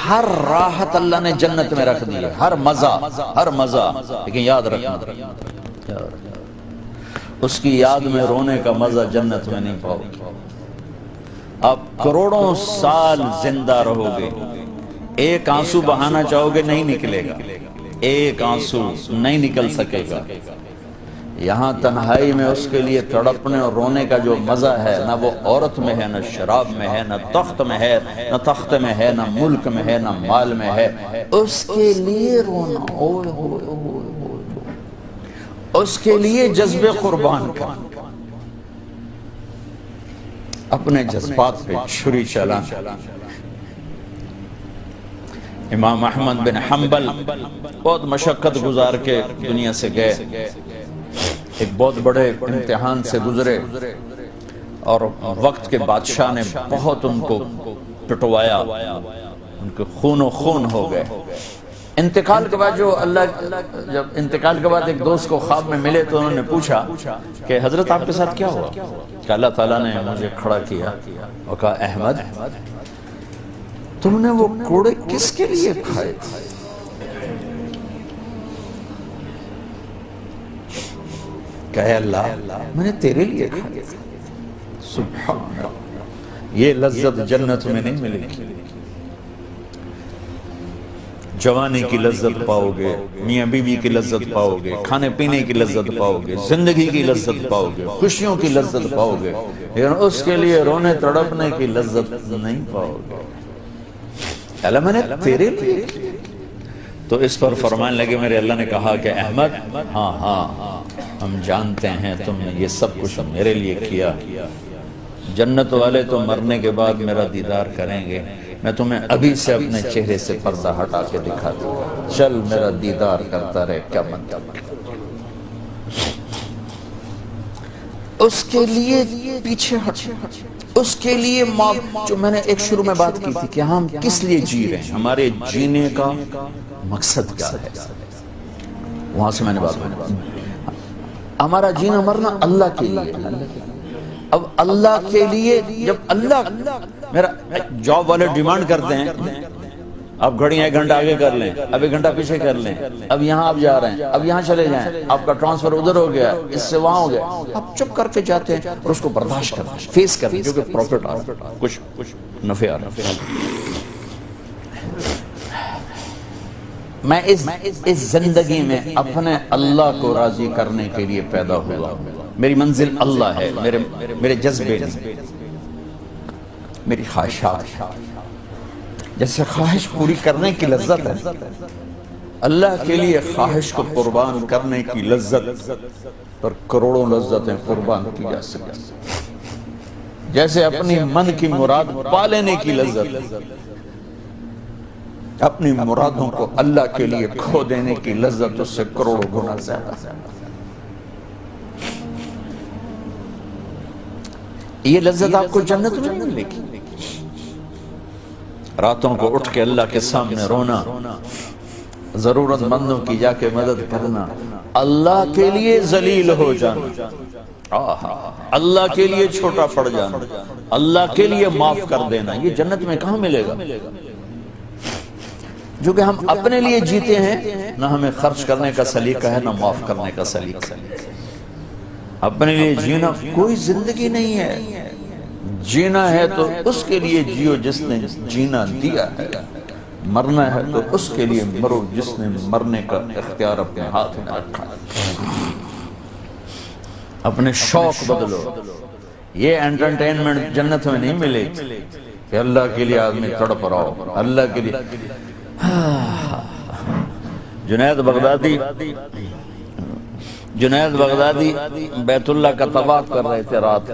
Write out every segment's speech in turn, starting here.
ہر راحت اللہ نے جنت میں رکھ دی ہے، ہر مزہ، لیکن یاد رکھنا اس کی یاد میں رونے کا مزہ جنت میں نہیں پاؤ گے۔ آپ کروڑوں سال زندہ رہو گے، ایک آنسو بہانا چاہو گے نہیں نکلے گا، ایک آنسو نہیں نکل سکے گا۔ یہاں تنہائی میں اس کے لیے تڑپنے اور رونے کا جو مزہ ہے، نہ وہ عورت میں ہے، نہ شراب میں ہے، نہ تخت میں ہے، نہ تخت میں ہے، نہ ملک میں ہے، نہ مال میں ہے۔ اس کے لیے رونا، اوہ اوہ اوہ، اس کے لیے جذب قربان کرنا، اپنے جذبات پہ چھری چلانا۔ امام احمد بن حنبل بہت مشقت گزار کے دنیا سے گئے، ایک بہت بڑے امتحان سے گزرے، اور وقت کے بادشاہ نے بہت ان کو پٹوایا، ان کے خون و خون ہو گئے۔ انتقال کے بعد جب انتقال کے بعد ایک دوست کو خواب میں ملے تو انہوں نے پوچھا کہ حضرت آپ کے ساتھ کیا ہوا؟ کہ اللہ تعالیٰ نے مجھے کھڑا کیا اور کہا احمد تم نے وہ کوڑے کس کے لیے کھائے تھے؟ کہے اللہ میں نے تیرے لیے کھائے تھے۔ سبحان اللہ، یہ لذت جنت میں نہیں ملے گی۔ جوانی کی لذت پاؤ گے، میاں بیوی کی لذت پاؤ گے، کھانے پینے کی لذت پاؤ گے، زندگی کی لذت پاؤ گے، خوشیوں کی لذت پاؤ گے، لیکن اس کے لیے رونے تڑپنے کی لذت نہیں پاؤ گے۔ اللہ میں نے تیرے لیے، تو اس پر فرمانے لگے میرے اللہ نے کہا کہ احمد ہاں ہم جانتے ہیں تم نے یہ سب کچھ میرے لیے کیا۔ جنت والے تو مرنے کے بعد میرا دیدار کریں گے، میں تمہیں ابھی سے اپنے چہرے سے پردہ ہٹا کے دکھا دوں، چل میرا دیدار کرتا رہے، کیا مطلب۔ اس کے لیے پیچھے ہٹ، اس کے لیے جو میں نے ایک شروع میں بات کی تھی کہ ہم کس لیے جی رہے ہیں، ہمارے جینے کا مقصد کیا ہے، وہاں سے میں نے بات کی۔ ہمارا جینا مرنا اللہ کے لیے، اب اللہ کے لیے جب اللہ میرا جاب والے ڈیمانڈ کرتے ہیں آپ گھڑیاں 1 گھنٹہ آگے کر لیں، اب 1 گھنٹہ پیچھے کر لیں، اب یہاں آپ جا رہے ہیں، اب یہاں چلے جائیں، آپ کا ٹرانسفر ادھر ہو گیا، اس سے وہاں ہو گیا، آپ چپ کر کے جاتے ہیں اور اس کو برداشت کرتے ہیں، فیس کرتے ہیں، کیونکہ پروفٹ آ رہا ہے، کچھ نفع آ رہا ہے۔ میں اس زندگی میں اپنے اللہ کو راضی کرنے کے لیے پیدا ہوا، میری منزل اللہ ہے، میرے جذبے نہیں، میری خواہشات، جیسے خواہش پوری کرنے کی لذت ہے، اللہ کے لیے خواہش کو قربان کرنے کی لذت پر کروڑوں لذتیں قربان کی جا سکتی، جیسے اپنی من کی مراد پا لینے کی لذت، اپنی مرادوں کو اللہ کے لیے کھو دینے کی لذت اس سے کروڑوں گنا زیادہ۔ یہ لذت آپ کو جنت میں ملے گی۔ راتوں کو اٹھ کے اللہ کے سامنے رونا، ضرورت مندوں کی جا کے مدد کرنا، اللہ کے لیے ذلیل ہو جانا، اللہ کے لیے چھوٹا پڑ جانا، اللہ کے لیے معاف کر دینا، یہ جنت میں کہاں ملے گا؟ جو کہ ہم اپنے لیے جیتے ہیں، نہ ہمیں خرچ کرنے کا سلیقہ ہے، نہ معاف کرنے کا سلیقہ ہے۔ اپنے لیے جینا کوئی زندگی نہیں ہے، جینا ہے تو اس کے لیے جیو جس نے جینا دیا ہے، مرنا ہے تو اس کے لیے مرو جس نے مرنے کا اختیار اپنے ہاتھ میں رکھا ہے۔ اپنے شوق بدلو، یہ انٹرٹینمنٹ جنت میں نہیں ملے کہ اللہ کے لیے آدمی تڑپ رہا ہو، اللہ کے لیے۔ جنید بغدادی بیت اللہ کا طواف کر رہے تھے رات،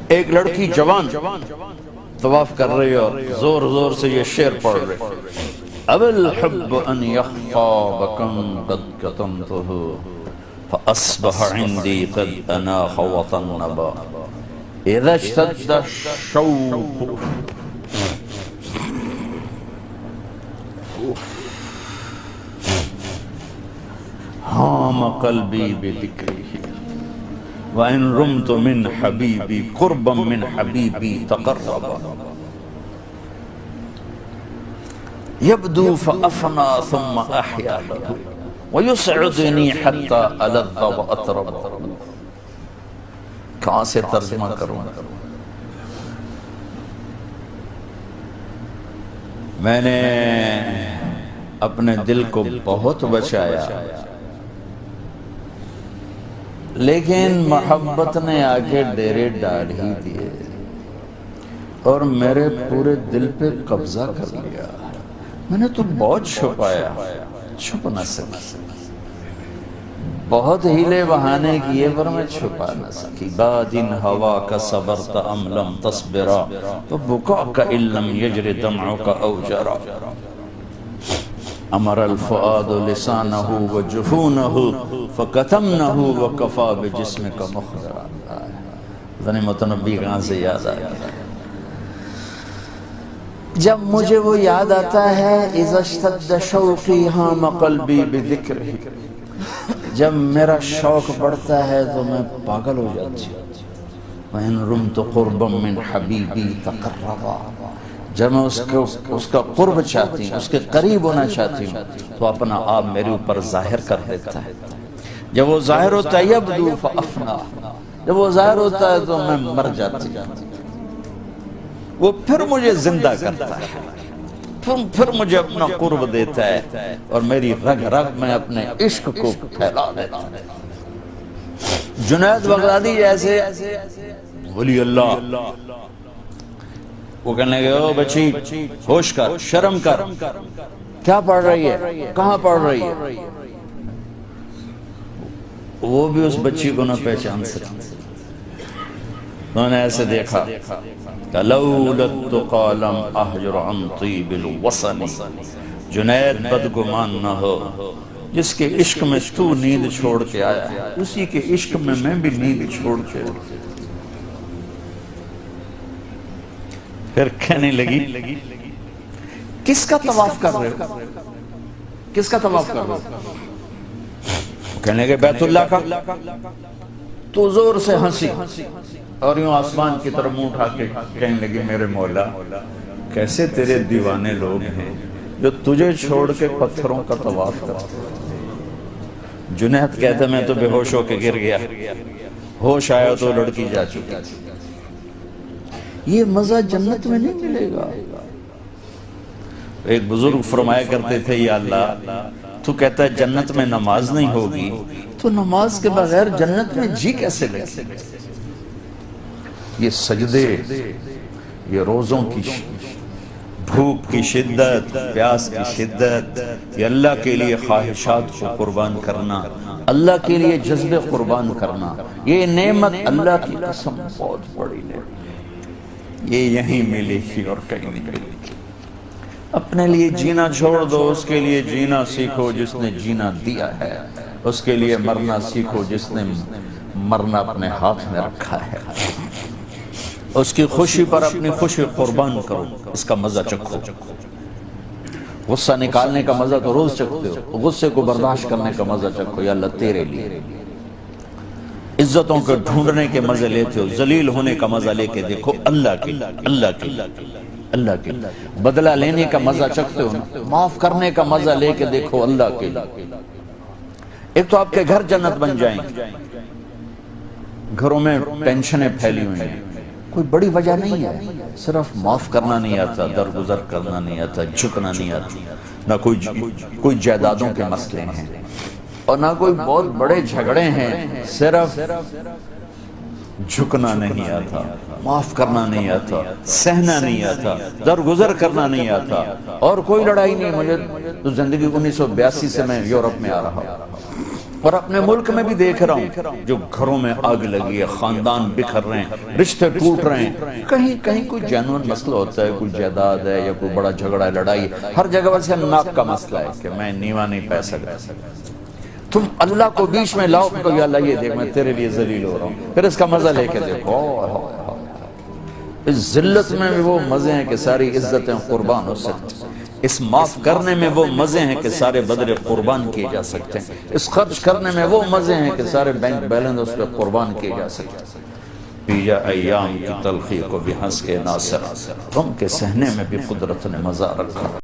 ایک لڑکی جوان طواف کر رہی اور زور زور سے یہ شعر پڑھ رہے، اب الحب ان یخفا بکم قد کتمتہ فاصبح عندی قد اناخ وطنبا اذا اشتد الشوق ہام قلبی بذکرہ وَإِن رُمْتُ مِنْ حَبِيبِي قُرْبًا مِنْ حَبِيبِي تَقَرَّبَ يَبْدُو فَأَفْنَى ثُمَّ أَحْيَا لَهُ وَيُسْعِدُنِي حَتَّى أَلَذَّ وَأَطْرَبَ. کہاں سے ترجمہ کروں؟ میں نے اپنے دل کو بہت بچایا، لیکن محبت نے آگے ڈیرے ڈال ہی دیے اور میرے پورے دل پہ قبضہ کر لیا۔ میں نے تو بہت چھپایا، چھپ نہ سکی، بہت ہیلے بہانے کیے پر میں چھپا نہ سکی۔ بادن ہوا کا صبرت ام لم تصبرا وبکاء کا ان لم یجر دمعک او جرا، امر الفؤاد لسانہ وجفونہ فکتمنہ وکفا بجسمک مخبرا۔ غنیمت نبی کہاں سے یاد آیا؟ جب مجھے وہ یاد آتا ہے اذا اشتد شوقی ہام قلبی بذکرہ، جب میرا شوق بڑھتا ہے تو میں پاگل ہو جاتی ہوں۔ وَإِن رُمْتُ قُرْبًا مِّنْ حَبِيبِي تَقَرَّبَا، جب میں اس کا قرب چاہتی ہوں، اس کے قریب ہونا چاہتی ہوں تو اپنا آپ میرے اوپر ظاہر کر دیتا ہے۔ جب وہ ظاہر ہوتا ہے یبدو فأفنا، جب وہ ظاہر ہوتا ہے تو میں مر جاتی ہوں، وہ پھر مجھے زندہ کرتا ہے، پھر مجھے اپنا قرب دیتا ہے اور میری رگ رگ میں اپنے عشق کو پھیلا دیتا ہے۔ جنید بغدادی جیسے ولی اللہ، وہ کہنے گئے او بچی ہوش کر، شرم کر، کیا پڑھ رہی ہے، کہاں پڑھ رہی ہے؟ وہ بھی اس بچی کو نہ پہچان سکے، انہوں نے ایسے دیکھا لولا التقى لم احجر عن طيب الوصل، جنید بدگمان نہ ہو، جس کے عشق میں تو نیند چھوڑ کے آیا ہے اسی کے عشق میں میں بھی نیند چھوڑ کے۔ پھر کہنے لگی کس کا طواف کر رہے ہو، کس کا طواف کر رہے ہو؟ کہنے لگے بیت اللہ کا۔ تو زور سے ہنسی اور یوں آسمان کی طرف منہ اٹھا کے کہنے لگی میرے مولا کیسے تیرے دیوانے لوگ ہیں جو تجھے چھوڑ کے پتھروں کا طواف کرتے ہیں۔ جنید کہتا میں تو بے ہوش ہو کے گر گیا، ہوش آیا تو لڑکی جا چکی۔ یہ مزہ جنت میں نہیں ملے گا۔ ایک بزرگ فرمایا کرتے تھے یا اللہ تو کہتا ہے جنت میں نماز نہیں ہوگی تو نماز کے بغیر جنت میں جی کیسے لگے؟ یہ سجدے، یہ روزوں کی بھوک کی شدت، پیاس کی شدت، یہ اللہ کے لیے خواہشات کو قربان کرنا، اللہ کے لیے جذبے قربان کرنا، یہ نعمت اللہ کی قسم بہت بڑی نعمت، یہ یہیں ملی تھی اور کہیں نہیں ملی۔ اپنے لیے جینا چھوڑ دو، اس کے لیے جینا سیکھو جس نے جینا دیا ہے، اس کے لیے مرنا سیکھو جس نے مرنا اپنے ہاتھ میں رکھا ہے۔ اس کی خوشی پر اپنی خوشی قربان کرو، اس کا مزہ چکھو۔ غصہ نکالنے کا مزہ تو روز چکھتے ہو، غصے کو برداشت کرنے کا مزہ چکھو، یا اللہ تیرے لیے۔ عزتوں کو ڈھونڈنے کے مزے لیتے ہو، ذلیل ہونے کا مزہ لے کے دیکھو اللہ کے، اللہ کے، اللہ کے۔ بدلہ لینے کا مزہ چکھتے ہو، معاف کرنے کا مزہ لے کے دیکھو اللہ کے۔ ایک تو آپ کے گھر جنت بن جائیں، گھروں میں ٹینشنیں پھیلی ہوئی ہیں، کوئی بڑی وجہ نہیں ہے، صرف معاف کرنا نہیں آتا، درگزر کرنا نہیں آتا، جھکنا نہیں آتا، نہ کوئی جائیدادوں کے مسئلے ہیں اور نہ کوئی بہت بڑے جھگڑے ہیں، صرف جھکنا نہیں آتا، معاف کرنا نہیں آتا، سہنا نہیں آتا، درگزر کرنا نہیں آتا، اور کوئی لڑائی نہیں۔ مجھے تو زندگی 1982 سے میں یورپ میں آ رہا ہوں اور اپنے ملک میں بھی دیکھ رہا ہوں جو گھروں میں آگ لگی ہے، خاندان بکھر رہے ہیں، رشتے ٹوٹ رہے ہیں، کہیں کوئی جینوئن مسئلہ ہوتا ہے، کوئی جائیداد ہے یا کوئی بڑا جھگڑا ہے، لڑائی، ہر جگہ ویسے ناک کا مسئلہ ہے کہ میں نیوا نہیں پہ سکتا۔ تم اللہ کو بیچ میں لاؤ تو یا اللہ یہ دیکھ میں تیرے لیے ذلیل ہو رہا ہوں، پھر اس کا مزہ لے کے دیکھو۔ اس ذلت میں بھی وہ مزے ہیں کہ ساری عزتیں قربان ہو سکتی۔ اس معاف کرنے میں وہ مزے ہیں کہ سارے بدلے قربان کیے جا سکتے ہیں، اس خرچ کرنے میں وہ مزے ہیں کہ سارے بینک بیلنس اس پہ قربان کیے جا سکتے ہیں۔ پیجا ایام کی تلخی کو بھی ہنس کے ناصر، غم کے سہنے میں بھی قدرت نے مزہ رکھا۔